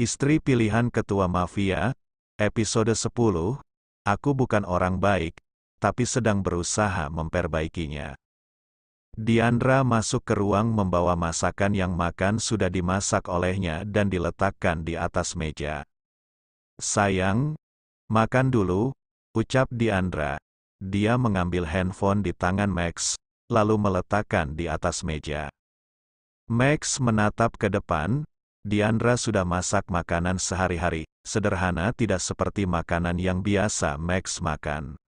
Istri pilihan ketua mafia, episode 10, aku bukan orang baik, tapi sedang berusaha memperbaikinya. Diandra masuk ke ruang membawa masakan yang makan sudah dimasak olehnya dan diletakkan di atas meja. Sayang, makan dulu, ucap Diandra. Dia mengambil handphone di tangan Max, lalu meletakkan di atas meja. Max menatap ke depan. Diandra sudah masak makanan sehari-hari, sederhana tidak seperti makanan yang biasa Max makan.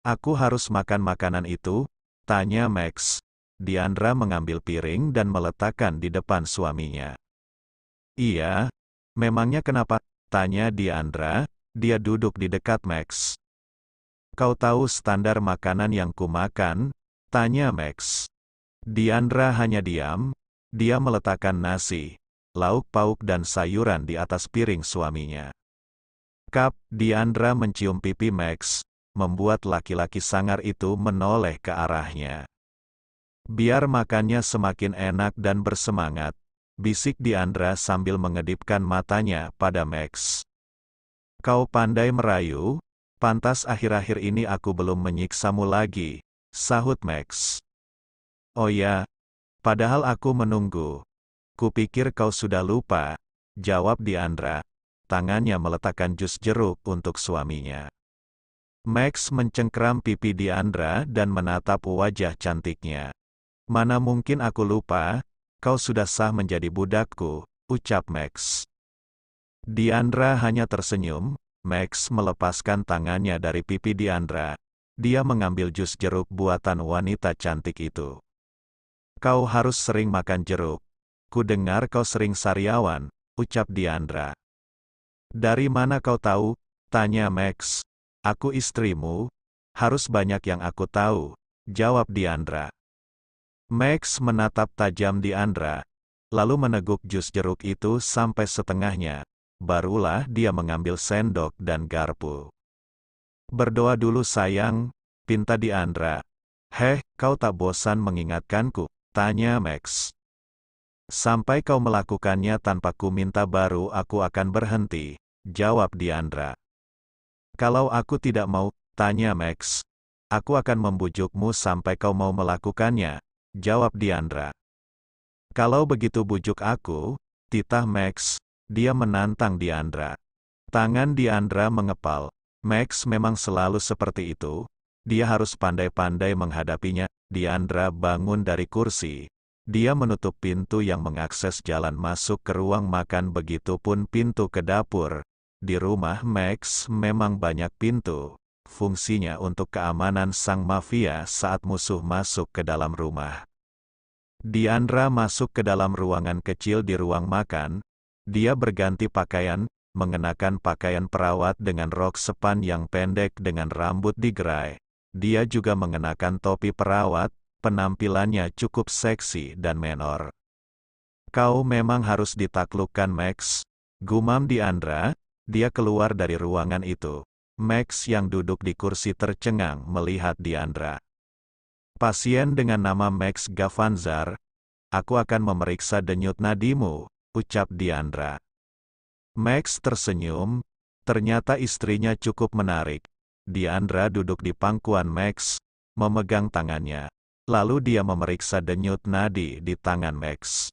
Aku harus makan makanan itu? Tanya Max. Diandra mengambil piring dan meletakkan di depan suaminya. Iya, memangnya kenapa? Tanya Diandra, dia duduk di dekat Max. Kau tahu standar makanan yang kumakan? Tanya Max. Diandra hanya diam, dia meletakkan nasi, lauk pauk dan sayuran di atas piring suaminya. Diandra mencium pipi Max, membuat laki-laki sangar itu menoleh ke arahnya. Biar makannya semakin enak dan bersemangat, bisik Diandra sambil mengedipkan matanya pada Max. Kau pandai merayu, pantas akhir-akhir ini aku belum menyiksamu lagi, sahut Max. Oh ya, padahal aku menunggu. Kupikir kau sudah lupa, jawab Diandra. Tangannya meletakkan jus jeruk untuk suaminya. Max mencengkram pipi Diandra dan menatap wajah cantiknya. Mana mungkin aku lupa, kau sudah sah menjadi budakku, ucap Max. Diandra hanya tersenyum. Max melepaskan tangannya dari pipi Diandra. Dia mengambil jus jeruk buatan wanita cantik itu. Kau harus sering makan jeruk. Ku dengar kau sering sariawan, ucap Diandra. Dari mana kau tahu? Tanya Max. Aku istrimu, harus banyak yang aku tahu, jawab Diandra. Max menatap tajam Diandra, lalu meneguk jus jeruk itu sampai setengahnya. Barulah dia mengambil sendok dan garpu. Berdoa dulu sayang, pinta Diandra. Heh, kau tak bosan mengingatkanku? Tanya Max. Sampai kau melakukannya tanpa ku minta baru aku akan berhenti, jawab Diandra. Kalau aku tidak mau, tanya Max. Aku akan membujukmu sampai kau mau melakukannya, jawab Diandra. Kalau begitu bujuk aku, titah Max, dia menantang Diandra. Tangan Diandra mengepal. Max memang selalu seperti itu, dia harus pandai-pandai menghadapinya. Diandra bangun dari kursi. Dia menutup pintu yang mengakses jalan masuk ke ruang makan, begitupun pintu ke dapur. Di rumah Max memang banyak pintu, fungsinya untuk keamanan sang mafia saat musuh masuk ke dalam rumah. Diandra masuk ke dalam ruangan kecil di ruang makan. Dia berganti pakaian, mengenakan pakaian perawat dengan rok sepan yang pendek dengan rambut digerai. Dia juga mengenakan topi perawat. Penampilannya cukup seksi dan menor. Kau memang harus ditaklukkan Max, gumam Diandra. Dia keluar dari ruangan itu. Max yang duduk di kursi tercengang melihat Diandra. Pasien dengan nama Max Gavanzar, aku akan memeriksa denyut nadimu, ucap Diandra. Max tersenyum, ternyata istrinya cukup menarik. Diandra duduk di pangkuan Max, memegang tangannya. Lalu dia memeriksa denyut nadi di tangan Max.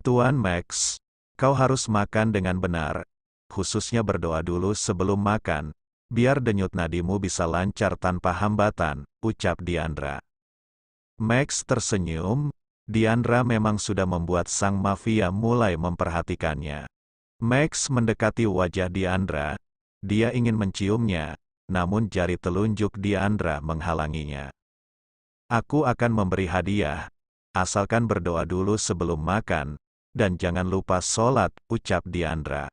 Tuan Max, kau harus makan dengan benar, khususnya berdoa dulu sebelum makan, biar denyut nadimu bisa lancar tanpa hambatan, ucap Diandra. Max tersenyum, Diandra memang sudah membuat sang mafia mulai memperhatikannya. Max mendekati wajah Diandra, dia ingin menciumnya, namun jari telunjuk Diandra menghalanginya. Aku akan memberi hadiah, asalkan berdoa dulu sebelum makan, dan jangan lupa sholat, ucap Diandra.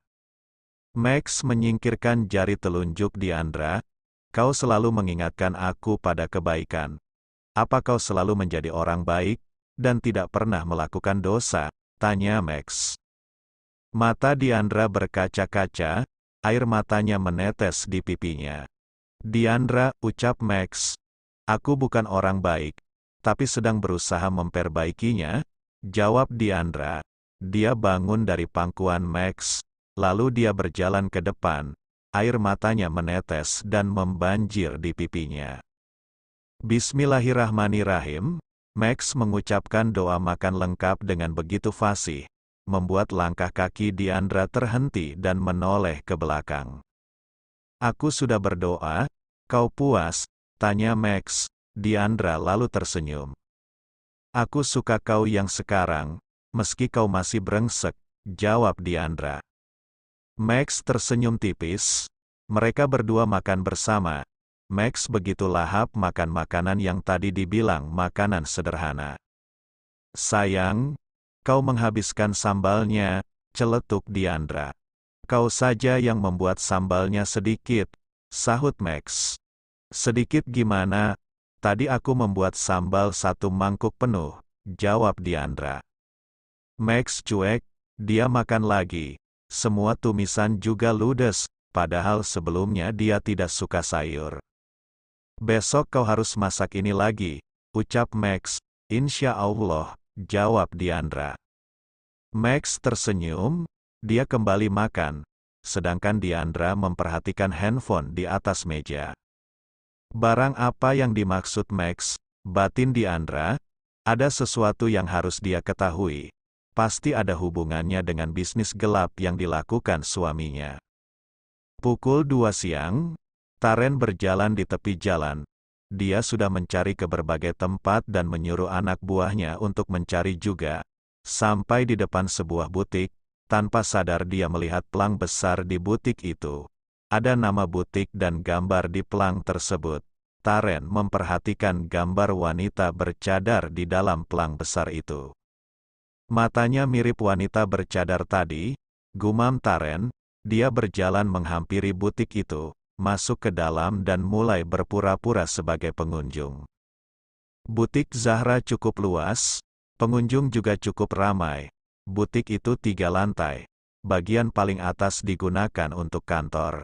Max menyingkirkan jari telunjuk Diandra. Kau selalu mengingatkan aku pada kebaikan. Apa kau selalu menjadi orang baik, dan tidak pernah melakukan dosa? Tanya Max. Mata Diandra berkaca-kaca, air matanya menetes di pipinya. Diandra, ucap Max. Aku bukan orang baik, tapi sedang berusaha memperbaikinya, jawab Diandra. Dia bangun dari pangkuan Max, lalu dia berjalan ke depan, air matanya menetes dan membanjir di pipinya. Bismillahirrahmanirrahim, Max mengucapkan doa makan lengkap dengan begitu fasih, membuat langkah kaki Diandra terhenti dan menoleh ke belakang. Aku sudah berdoa, kau puas? Tanya Max. Diandra lalu tersenyum. Aku suka kau yang sekarang, meski kau masih brengsek, jawab Diandra. Max tersenyum tipis. Mereka berdua makan bersama. Max begitu lahap makan makanan yang tadi dibilang makanan sederhana. Sayang, kau menghabiskan sambalnya, celetuk Diandra. Kau saja yang membuat sambalnya sedikit, sahut Max. Sedikit gimana? Tadi aku membuat sambal 1 mangkuk penuh, jawab Diandra. Max cuek, dia makan lagi. Semua tumisan juga ludes, padahal sebelumnya dia tidak suka sayur. Besok kau harus masak ini lagi, ucap Max. Insya Allah, jawab Diandra. Max tersenyum, dia kembali makan, sedangkan Diandra memperhatikan handphone di atas meja. Barang apa yang dimaksud Max, batin Diandra? Ada sesuatu yang harus dia ketahui. Pasti ada hubungannya dengan bisnis gelap yang dilakukan suaminya. Pukul 2 siang, Taren berjalan di tepi jalan. Dia sudah mencari ke berbagai tempat dan menyuruh anak buahnya untuk mencari juga. Sampai di depan sebuah butik, tanpa sadar dia melihat pelang besar di butik itu. Ada nama butik dan gambar di pelang tersebut. Taren memperhatikan gambar wanita bercadar di dalam pelang besar itu. Matanya mirip wanita bercadar tadi, gumam Taren. Dia berjalan menghampiri butik itu, masuk ke dalam dan mulai berpura-pura sebagai pengunjung. Butik Zahra cukup luas, pengunjung juga cukup ramai. Butik itu 3 lantai. Bagian paling atas digunakan untuk kantor.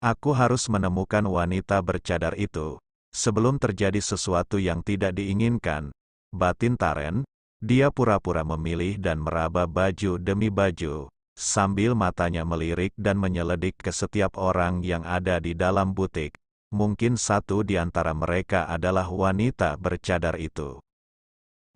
Aku harus menemukan wanita bercadar itu, sebelum terjadi sesuatu yang tidak diinginkan, batin Taren. Dia pura-pura memilih dan meraba baju demi baju, sambil matanya melirik dan menyeledik ke setiap orang yang ada di dalam butik. Mungkin satu di antara mereka adalah wanita bercadar itu.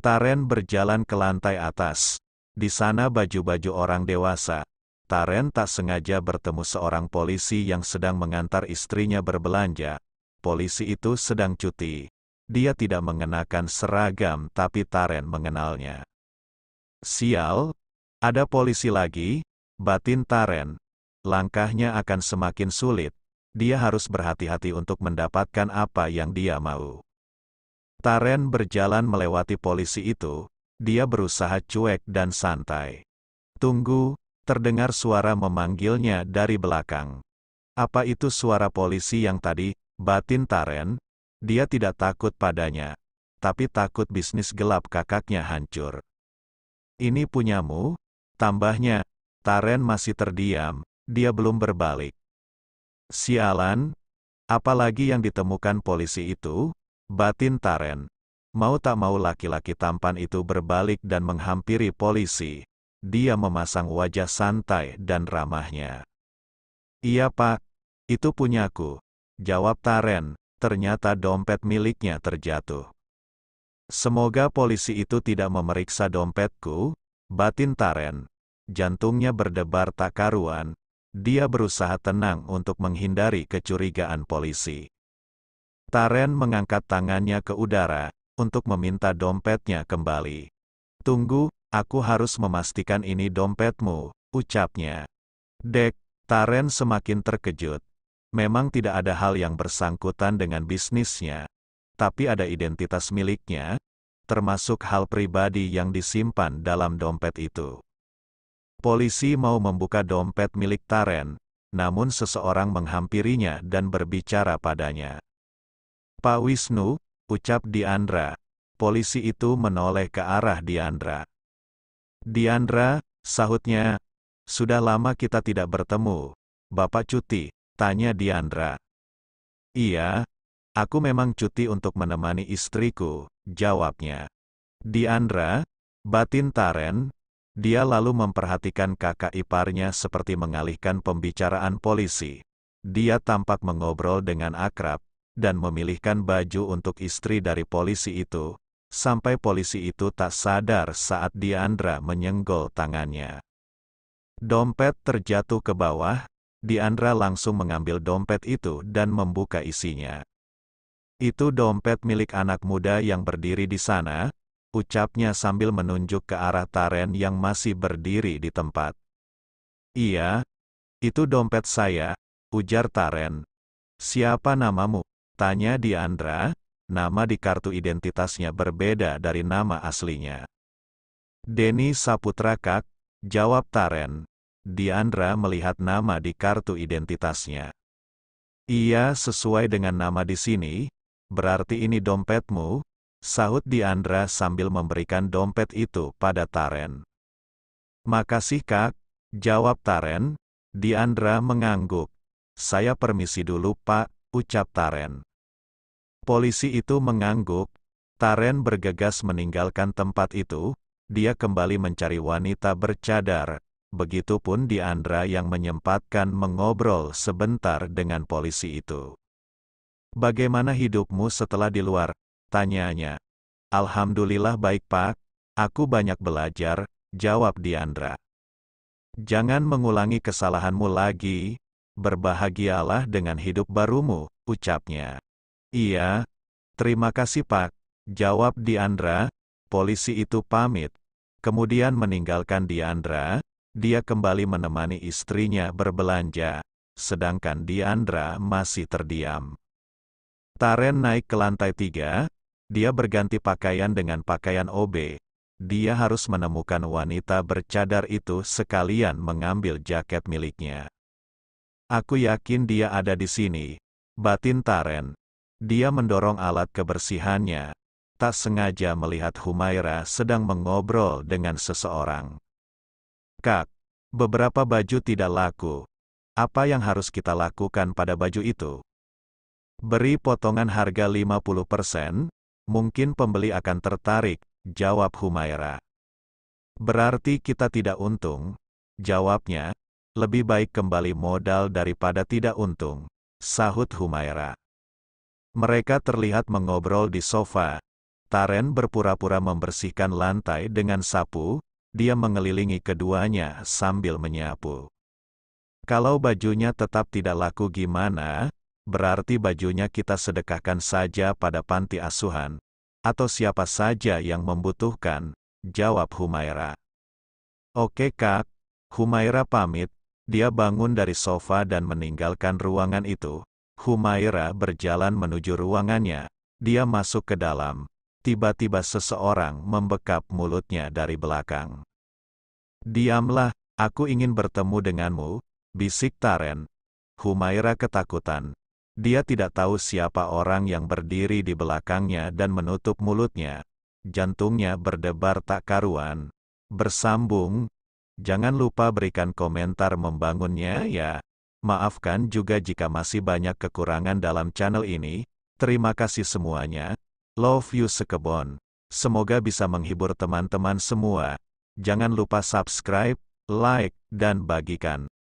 Taren berjalan ke lantai atas. Di sana baju-baju orang dewasa. Taren tak sengaja bertemu seorang polisi yang sedang mengantar istrinya berbelanja. Polisi itu sedang cuti. Dia tidak mengenakan seragam tapi Taren mengenalnya. Sial, ada polisi lagi, batin Taren. Langkahnya akan semakin sulit. Dia harus berhati-hati untuk mendapatkan apa yang dia mau. Taren berjalan melewati polisi itu. Dia berusaha cuek dan santai. Tunggu. Terdengar suara memanggilnya dari belakang. Apa itu suara polisi yang tadi, batin Taren? Dia tidak takut padanya, tapi takut bisnis gelap kakaknya hancur. Ini punyamu? Tambahnya, Taren masih terdiam, dia belum berbalik. Sialan, apalagi yang ditemukan polisi itu? Batin Taren. Mau tak mau laki-laki tampan itu berbalik dan menghampiri polisi. Dia memasang wajah santai dan ramahnya. Iya pak, itu punyaku, jawab Taren. Ternyata dompet miliknya terjatuh. Semoga polisi itu tidak memeriksa dompetku, batin Taren. Jantungnya berdebar tak karuan. Dia berusaha tenang untuk menghindari kecurigaan polisi. Taren mengangkat tangannya ke udara, untuk meminta dompetnya kembali. Tunggu, aku harus memastikan ini dompetmu, ucapnya. Dek, Taren semakin terkejut. Memang tidak ada hal yang bersangkutan dengan bisnisnya, tapi ada identitas miliknya, termasuk hal pribadi yang disimpan dalam dompet itu. Polisi mau membuka dompet milik Taren, namun seseorang menghampirinya dan berbicara padanya. Pak Wisnu, ucap Diandra. Polisi itu menoleh ke arah Diandra. Diandra, sahutnya, sudah lama kita tidak bertemu. Bapak cuti, tanya Diandra. Iya, aku memang cuti untuk menemani istriku, jawabnya. Diandra, batin Taren, Dia lalu memperhatikan kakak iparnya seperti mengalihkan pembicaraan polisi. Dia tampak mengobrol dengan akrab, dan memilihkan baju untuk istri dari polisi itu, sampai polisi itu tak sadar saat Diandra menyenggol tangannya. Dompet terjatuh ke bawah, Diandra langsung mengambil dompet itu dan membuka isinya. Itu dompet milik anak muda yang berdiri di sana, ucapnya sambil menunjuk ke arah Taren yang masih berdiri di tempat. Iya, itu dompet saya, ujar Taren. Siapa namamu? Tanya Diandra, nama di kartu identitasnya berbeda dari nama aslinya. Denny Saputra Kak, jawab Taren. Diandra melihat nama di kartu identitasnya. Iya, sesuai dengan nama di sini, berarti ini dompetmu, sahut Diandra sambil memberikan dompet itu pada Taren. Makasih Kak, jawab Taren. Diandra mengangguk. Saya permisi dulu Pak, ucap Taren. Polisi itu mengangguk. Taren bergegas meninggalkan tempat itu. Dia kembali mencari wanita bercadar. Begitupun Diandra yang menyempatkan mengobrol sebentar dengan polisi itu. Bagaimana hidupmu setelah di luar? Tanyanya. Alhamdulillah baik Pak, aku banyak belajar, jawab Diandra. Jangan mengulangi kesalahanmu lagi, berbahagialah dengan hidup barumu, ucapnya. Iya, terima kasih Pak, jawab Diandra. Polisi itu pamit, kemudian meninggalkan Diandra. Dia kembali menemani istrinya berbelanja, sedangkan Diandra masih terdiam. Taren naik ke lantai 3, dia berganti pakaian dengan pakaian OB. Dia harus menemukan wanita bercadar itu sekalian mengambil jaket miliknya. Aku yakin dia ada di sini, batin Taren. Dia mendorong alat kebersihannya, tak sengaja melihat Humaira sedang mengobrol dengan seseorang. Kak, beberapa baju tidak laku. Apa yang harus kita lakukan pada baju itu? Beri potongan harga 50%, mungkin pembeli akan tertarik, jawab Humaira. Berarti kita tidak untung, jawabnya, lebih baik kembali modal daripada tidak untung, sahut Humaira. Mereka terlihat mengobrol di sofa. Taren berpura-pura membersihkan lantai dengan sapu, dia mengelilingi keduanya sambil menyapu. Kalau bajunya tetap tidak laku gimana? Berarti bajunya kita sedekahkan saja pada panti asuhan, atau siapa saja yang membutuhkan, jawab Humaira. Oke Kak, Humaira pamit, dia bangun dari sofa dan meninggalkan ruangan itu. Humaira berjalan menuju ruangannya, dia masuk ke dalam. Tiba-tiba seseorang membekap mulutnya dari belakang. Diamlah, aku ingin bertemu denganmu, bisik Taren. Humaira ketakutan. Dia tidak tahu siapa orang yang berdiri di belakangnya dan menutup mulutnya. Jantungnya berdebar tak karuan. Bersambung. Jangan lupa berikan komentar membangunnya ya. Maafkan juga jika masih banyak kekurangan dalam channel ini. Terima kasih semuanya. Love you sekebon. Semoga bisa menghibur teman-teman semua. Jangan lupa subscribe, like, dan bagikan.